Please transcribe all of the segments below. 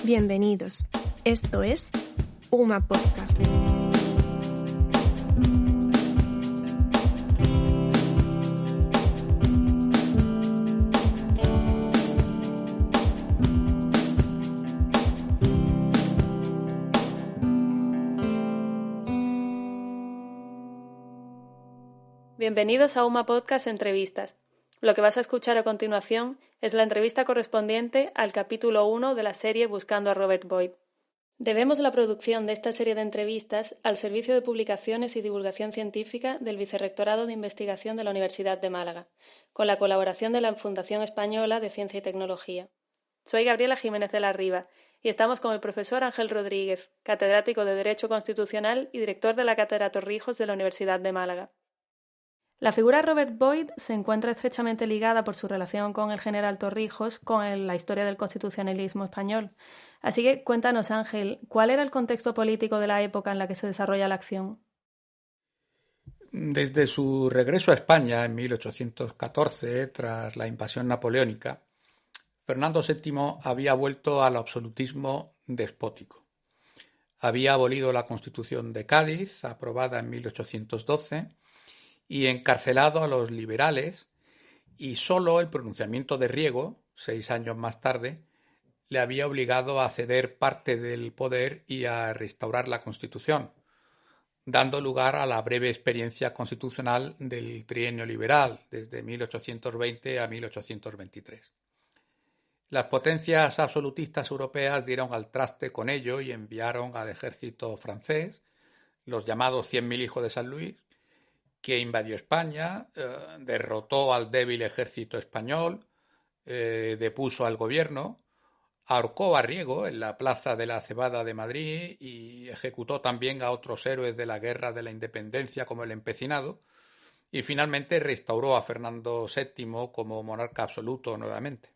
Bienvenidos. Esto es UMA Podcast. Bienvenidos a UMA Podcast Entrevistas. Lo que vas a escuchar a continuación es la entrevista correspondiente al capítulo 1 de la serie Buscando a Robert Boyd. Debemos la producción de esta serie de entrevistas al Servicio de Publicaciones y Divulgación Científica del Vicerrectorado de Investigación de la Universidad de Málaga, con la colaboración de la Fundación Española de Ciencia y Tecnología. Soy Gabriela Jiménez de la Riva y estamos con el profesor Ángel Rodríguez, catedrático de Derecho Constitucional y director de la Cátedra Torrijos de la Universidad de Málaga. La figura Robert Boyd se encuentra estrechamente ligada por su relación con el general Torrijos con la historia del constitucionalismo español. Así que cuéntanos, Ángel, ¿cuál era el contexto político de la época en la que se desarrolla la acción? Desde su regreso a España en 1814, tras la invasión napoleónica, Fernando VII había vuelto al absolutismo despótico. Había abolido la Constitución de Cádiz, aprobada en 1812, y encarcelado a los liberales, y solo el pronunciamiento de Riego, 6 años más tarde, le había obligado a ceder parte del poder y a restaurar la Constitución, dando lugar a la breve experiencia constitucional del trienio liberal, desde 1820 a 1823. Las potencias absolutistas europeas dieron al traste con ello y enviaron al ejército francés, los llamados 100.000 hijos de San Luis, que invadió España, derrotó al débil ejército español, depuso al gobierno, ahorcó a Riego en la Plaza de la Cebada de Madrid y ejecutó también a otros héroes de la Guerra de la Independencia como el Empecinado, y finalmente restauró a Fernando VII como monarca absoluto nuevamente.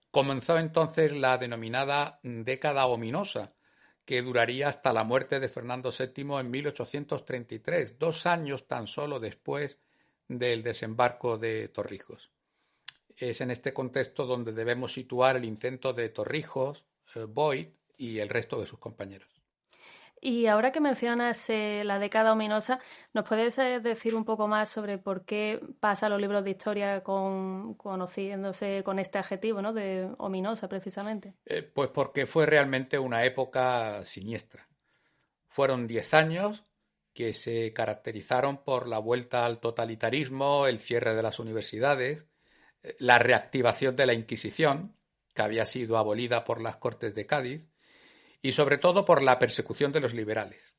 Comenzó entonces la denominada década ominosa, que duraría hasta la muerte de Fernando VII en 1833, 2 años tan solo después del desembarco de Torrijos. Es en este contexto donde debemos situar el intento de Torrijos, Boyd y el resto de sus compañeros. Y ahora que mencionas la década ominosa, ¿nos puedes decir un poco más sobre por qué pasa los libros de historia conociéndose con este adjetivo, ¿no?, de ominosa precisamente? Pues porque fue realmente una época siniestra. Fueron 10 años que se caracterizaron por la vuelta al totalitarismo, el cierre de las universidades, la reactivación de la Inquisición, que había sido abolida por las Cortes de Cádiz, y sobre todo por la persecución de los liberales.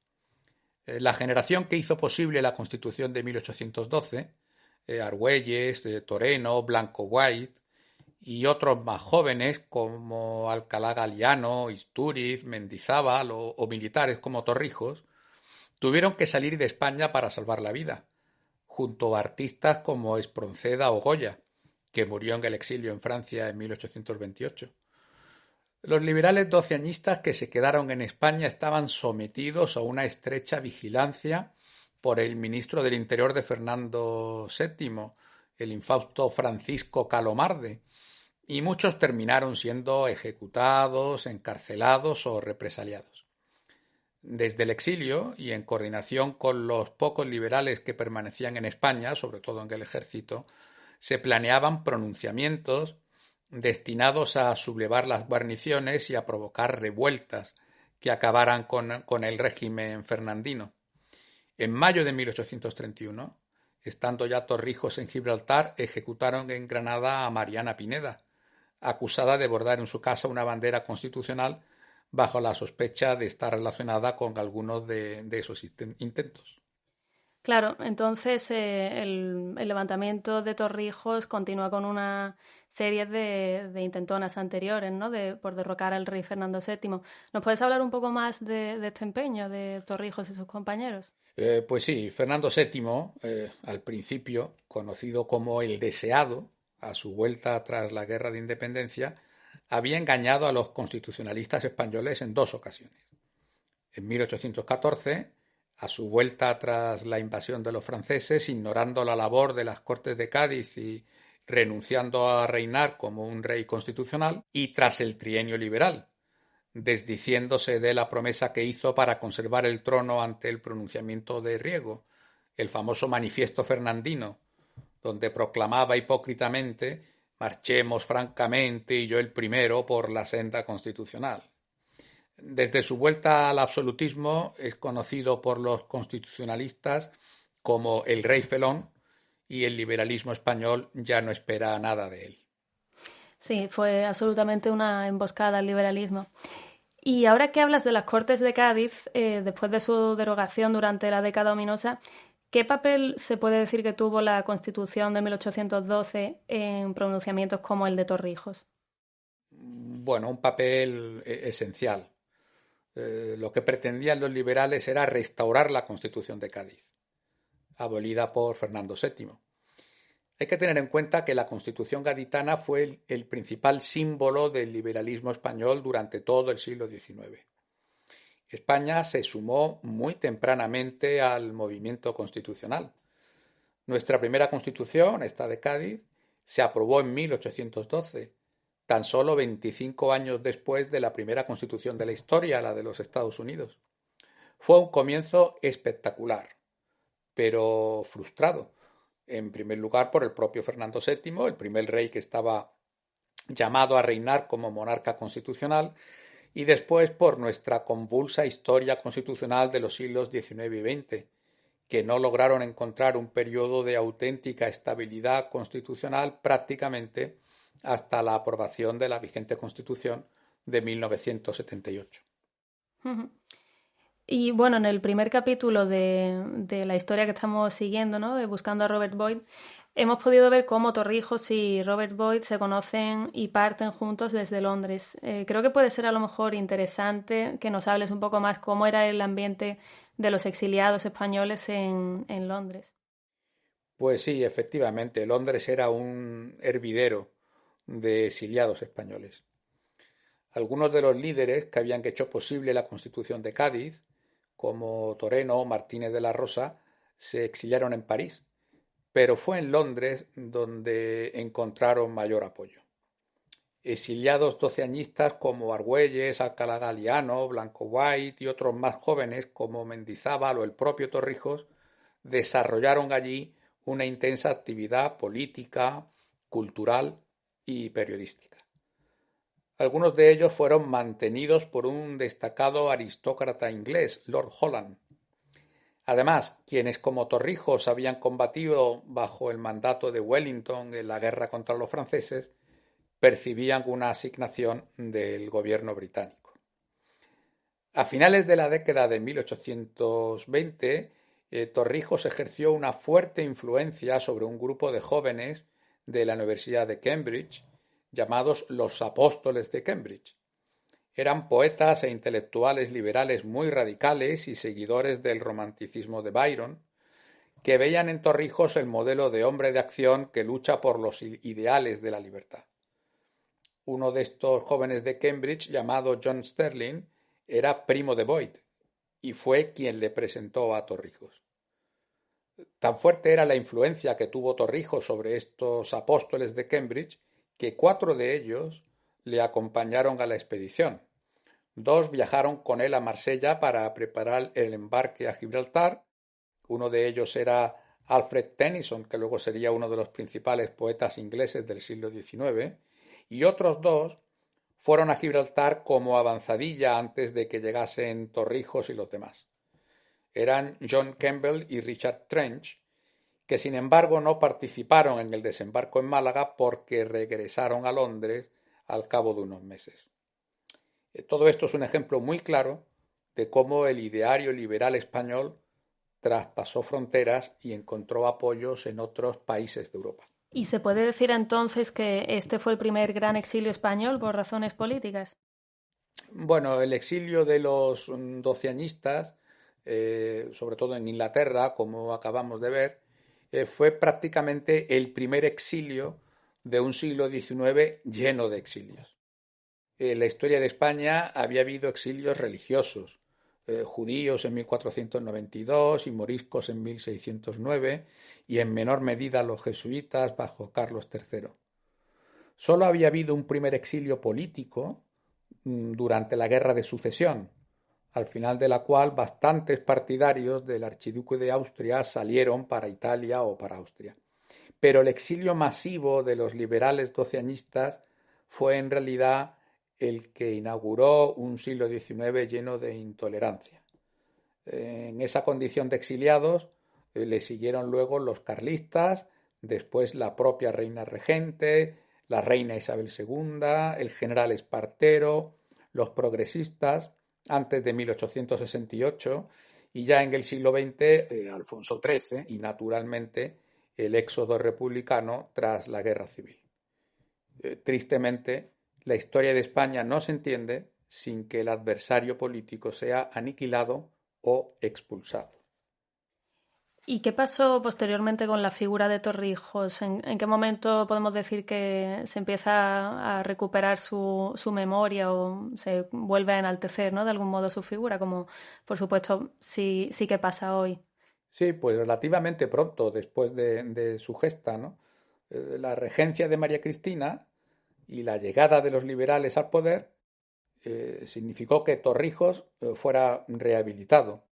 La generación que hizo posible la Constitución de 1812, Argüelles, Toreno, Blanco White y otros más jóvenes como Alcalá Galiano, Istúriz, Mendizábal o militares como Torrijos, tuvieron que salir de España para salvar la vida, junto a artistas como Espronceda o Goya, que murió en el exilio en Francia en 1828. Los liberales doceañistas que se quedaron en España estaban sometidos a una estrecha vigilancia por el ministro del Interior de Fernando VII, el infausto Francisco Calomarde, y muchos terminaron siendo ejecutados, encarcelados o represaliados. Desde el exilio, y en coordinación con los pocos liberales que permanecían en España, sobre todo en el ejército, se planeaban pronunciamientos destinados a sublevar las guarniciones y a provocar revueltas que acabaran con el régimen fernandino. En mayo de 1831, estando ya Torrijos en Gibraltar, ejecutaron en Granada a Mariana Pineda, acusada de bordar en su casa una bandera constitucional bajo la sospecha de estar relacionada con algunos de esos intentos. Claro, entonces el levantamiento de Torrijos continúa con una serie de intentonas anteriores, ¿no?, por derrocar al rey Fernando VII. ¿Nos puedes hablar un poco más de este empeño de Torrijos y sus compañeros? Pues sí, Fernando VII, al principio conocido como el Deseado, a su vuelta tras la Guerra de Independencia, había engañado a los constitucionalistas españoles en 2 ocasiones. En 1814, a su vuelta tras la invasión de los franceses, ignorando la labor de las Cortes de Cádiz y renunciando a reinar como un rey constitucional, y tras el trienio liberal, desdiciéndose de la promesa que hizo para conservar el trono ante el pronunciamiento de Riego, el famoso Manifiesto Fernandino, donde proclamaba hipócritamente «Marchemos francamente y yo el primero por la senda constitucional». Desde su vuelta al absolutismo es conocido por los constitucionalistas como el rey felón y el liberalismo español ya no espera nada de él. Sí, fue absolutamente una emboscada al liberalismo. Y ahora que hablas de las Cortes de Cádiz, después de su derogación durante la década ominosa, ¿qué papel se puede decir que tuvo la Constitución de 1812 en pronunciamientos como el de Torrijos? Bueno, un papel esencial. Lo que pretendían los liberales era restaurar la Constitución de Cádiz, abolida por Fernando VII. Hay que tener en cuenta que la Constitución gaditana fue el principal símbolo del liberalismo español durante todo el siglo XIX. España se sumó muy tempranamente al movimiento constitucional. Nuestra primera Constitución, esta de Cádiz, se aprobó en 1812, tan solo 25 años después de la primera Constitución de la historia, la de los Estados Unidos. Fue un comienzo espectacular, pero frustrado. En primer lugar, por el propio Fernando VII, el primer rey que estaba llamado a reinar como monarca constitucional, y después por nuestra convulsa historia constitucional de los siglos XIX y XX, que no lograron encontrar un periodo de auténtica estabilidad constitucional prácticamente hasta la aprobación de la vigente Constitución de 1978. Y bueno, en el primer capítulo de la historia que estamos siguiendo, ¿no?, de Buscando a Robert Boyd, hemos podido ver cómo Torrijos y Robert Boyd se conocen y parten juntos desde Londres. Creo que puede ser a lo mejor interesante que nos hables un poco más cómo era el ambiente de los exiliados españoles en Londres. Pues sí, efectivamente, Londres era un hervidero de exiliados españoles. Algunos de los líderes que habían hecho posible la Constitución de Cádiz, como Toreno o Martínez de la Rosa, se exiliaron en París, pero fue en Londres donde encontraron mayor apoyo. Exiliados doceañistas como Argüelles, Alcalá Galiano, Blanco White y otros más jóvenes como Mendizábal o el propio Torrijos desarrollaron allí una intensa actividad política, cultural y periodística. Algunos de ellos fueron mantenidos por un destacado aristócrata inglés, Lord Holland. Además, quienes como Torrijos habían combatido bajo el mandato de Wellington en la guerra contra los franceses, percibían una asignación del gobierno británico. A finales de la década de 1820, Torrijos ejerció una fuerte influencia sobre un grupo de jóvenes de la Universidad de Cambridge, llamados los Apóstoles de Cambridge. Eran poetas e intelectuales liberales muy radicales y seguidores del romanticismo de Byron, que veían en Torrijos el modelo de hombre de acción que lucha por los ideales de la libertad. Uno de estos jóvenes de Cambridge, llamado John Sterling, era primo de Boyd y fue quien le presentó a Torrijos. Tan fuerte era la influencia que tuvo Torrijos sobre estos apóstoles de Cambridge que 4 de ellos le acompañaron a la expedición. 2 viajaron con él a Marsella para preparar el embarque a Gibraltar. Uno de ellos era Alfred Tennyson, que luego sería uno de los principales poetas ingleses del siglo XIX, y otros 2 fueron a Gibraltar como avanzadilla antes de que llegasen Torrijos y los demás. Eran John Campbell y Richard Trench, que sin embargo no participaron en el desembarco en Málaga porque regresaron a Londres al cabo de unos meses. Todo esto es un ejemplo muy claro de cómo el ideario liberal español traspasó fronteras y encontró apoyos en otros países de Europa. ¿Y se puede decir entonces que este fue el primer gran exilio español por razones políticas? Bueno, el exilio de los doceañistas, sobre todo en Inglaterra, como acabamos de ver, fue prácticamente el primer exilio de un siglo XIX lleno de exilios. En la historia de España había habido exilios religiosos, judíos en 1492 y moriscos en 1609, y en menor medida los jesuitas bajo Carlos III. Solo había habido un primer exilio político, durante la Guerra de Sucesión, al final de la cual bastantes partidarios del archiduque de Austria salieron para Italia o para Austria. Pero el exilio masivo de los liberales doceañistas fue en realidad el que inauguró un siglo XIX lleno de intolerancia. En esa condición de exiliados le siguieron luego los carlistas, después la propia reina regente, la reina Isabel II, el general Espartero, los progresistas, antes de 1868, y ya en el siglo XX, Alfonso XIII, y naturalmente el éxodo republicano tras la Guerra Civil. Tristemente, la historia de España no se entiende sin que el adversario político sea aniquilado o expulsado. ¿Y qué pasó posteriormente con la figura de Torrijos? ¿En qué momento podemos decir que se empieza a recuperar su memoria o se vuelve a enaltecer, ¿no?, de algún modo su figura, como por supuesto sí que pasa hoy? Sí, pues relativamente pronto después de su gesta, ¿no? La regencia de María Cristina y la llegada de los liberales al poder significó que Torrijos fuera rehabilitado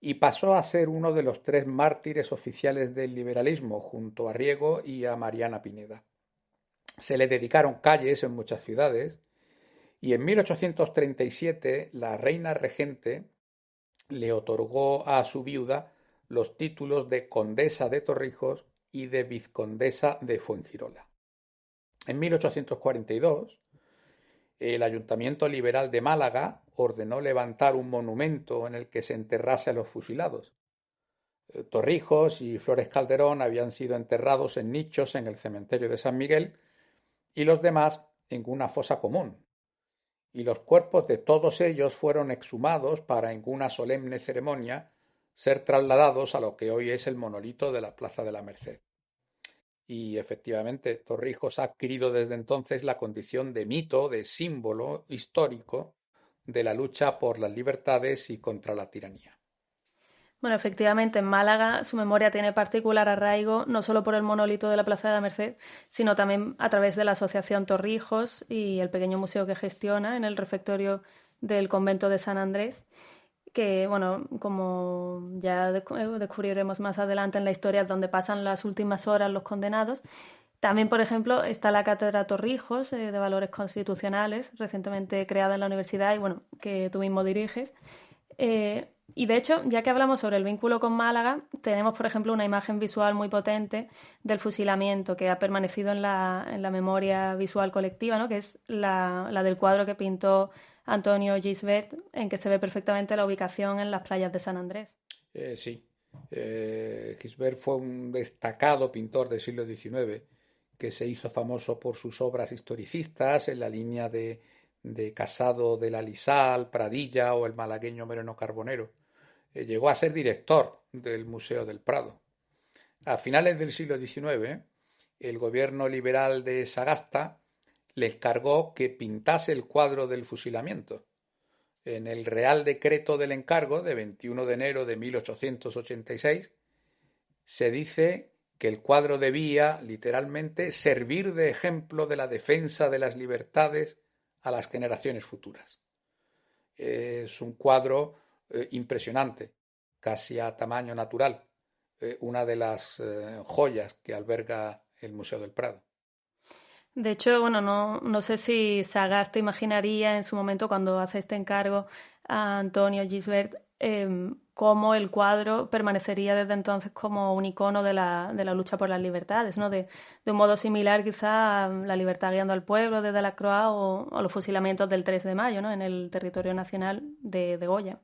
y pasó a ser uno de los 3 mártires oficiales del liberalismo, junto a Riego y a Mariana Pineda. Se le dedicaron calles en muchas ciudades y en 1837 la reina regente le otorgó a su viuda los títulos de condesa de Torrijos y de vizcondesa de Fuengirola. En 1842, el Ayuntamiento Liberal de Málaga ordenó levantar un monumento en el que se enterrase a los fusilados. Torrijos y Flores Calderón habían sido enterrados en nichos en el cementerio de San Miguel y los demás en una fosa común. Y los cuerpos de todos ellos fueron exhumados para, en una solemne ceremonia, ser trasladados a lo que hoy es el monolito de la Plaza de la Merced. Y efectivamente, Torrijos ha adquirido desde entonces la condición de mito, de símbolo histórico de la lucha por las libertades y contra la tiranía. Bueno, efectivamente, en Málaga su memoria tiene particular arraigo, no solo por el monolito de la Plaza de la Merced, sino también a través de la Asociación Torrijos y el pequeño museo que gestiona en el refectorio del convento de San Andrés, que, bueno, como ya descubriremos más adelante en la historia, donde pasan las últimas horas los condenados. También, por ejemplo, está la Cátedra Torrijos de Valores Constitucionales, recientemente creada en la universidad y, bueno, que tú mismo diriges. Y de hecho, ya que hablamos sobre el vínculo con Málaga, tenemos, por ejemplo, una imagen visual muy potente del fusilamiento que ha permanecido en la memoria visual colectiva, ¿no?, que es la del cuadro que pintó Antonio Gisbert, en que se ve perfectamente la ubicación en las playas de San Andrés. Sí, Gisbert fue un destacado pintor del siglo XIX que se hizo famoso por sus obras historicistas en la línea de Casado de la Lisal, Pradilla o el malagueño Moreno Carbonero. Llegó a ser director del Museo del Prado. A finales del siglo XIX, el gobierno liberal de Sagasta le encargó que pintase el cuadro del fusilamiento. En el Real Decreto del Encargo de 21 de enero de 1886 se dice que el cuadro debía, literalmente, servir de ejemplo de la defensa de las libertades a las generaciones futuras. Es un cuadro impresionante, casi a tamaño natural, una de las joyas que alberga el Museo del Prado. De hecho, bueno, no sé si Sagasta imaginaría en su momento, cuando hace este encargo a Antonio Gisbert, cómo el cuadro permanecería desde entonces como un icono de la lucha por las libertades, ¿no? De un modo similar quizá a la libertad guiando al pueblo de Delacroix o los fusilamientos del 3 de mayo, ¿no?, en el territorio nacional de Goya.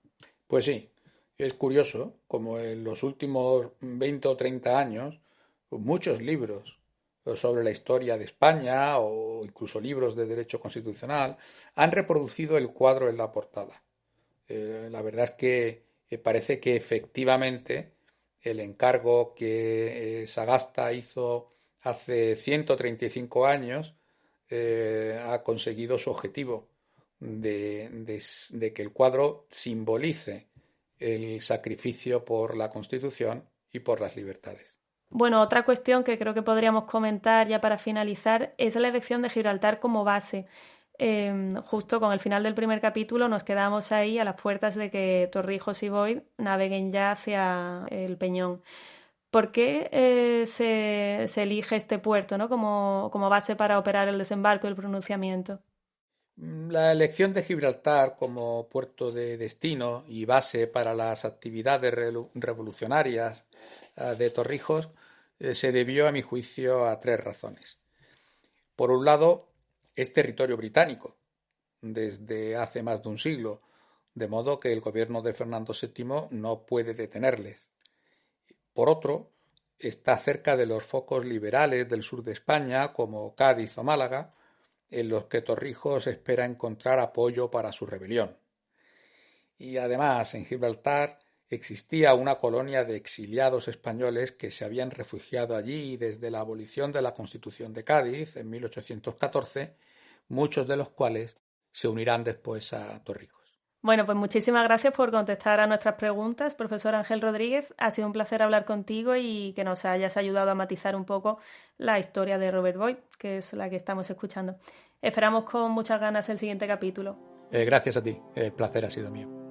Pues sí, es curioso como en los últimos 20 o 30 años muchos libros sobre la historia de España o incluso libros de derecho constitucional han reproducido el cuadro en la portada. La verdad es que parece que efectivamente el encargo que Sagasta hizo hace 135 años ha conseguido su objetivo de que el cuadro simbolice el sacrificio por la Constitución y por las libertades. Bueno, otra cuestión que creo que podríamos comentar ya para finalizar es la elección de Gibraltar como base. justo con el final del primer capítulo nos quedamos ahí a las puertas de que Torrijos y Boyd naveguen ya hacia el Peñón. ¿Por qué se elige este puerto, ¿no? como base para operar el desembarco y el pronunciamiento? La elección de Gibraltar como puerto de destino y base para las actividades revolucionarias de Torrijos se debió, a mi juicio, a tres razones. Por un lado, es territorio británico desde hace más de un siglo, de modo que el gobierno de Fernando VII no puede detenerles. Por otro, está cerca de los focos liberales del sur de España, como Cádiz o Málaga, en los que Torrijos espera encontrar apoyo para su rebelión. Y además, en Gibraltar existía una colonia de exiliados españoles que se habían refugiado allí desde la abolición de la Constitución de Cádiz en 1814, muchos de los cuales se unirán después a Torrijos. Bueno, pues muchísimas gracias por contestar a nuestras preguntas, profesor Ángel Rodríguez. Ha sido un placer hablar contigo y que nos hayas ayudado a matizar un poco la historia de Robert Boyd, que es la que estamos escuchando. Esperamos con muchas ganas el siguiente capítulo. Gracias a ti, el placer ha sido mío.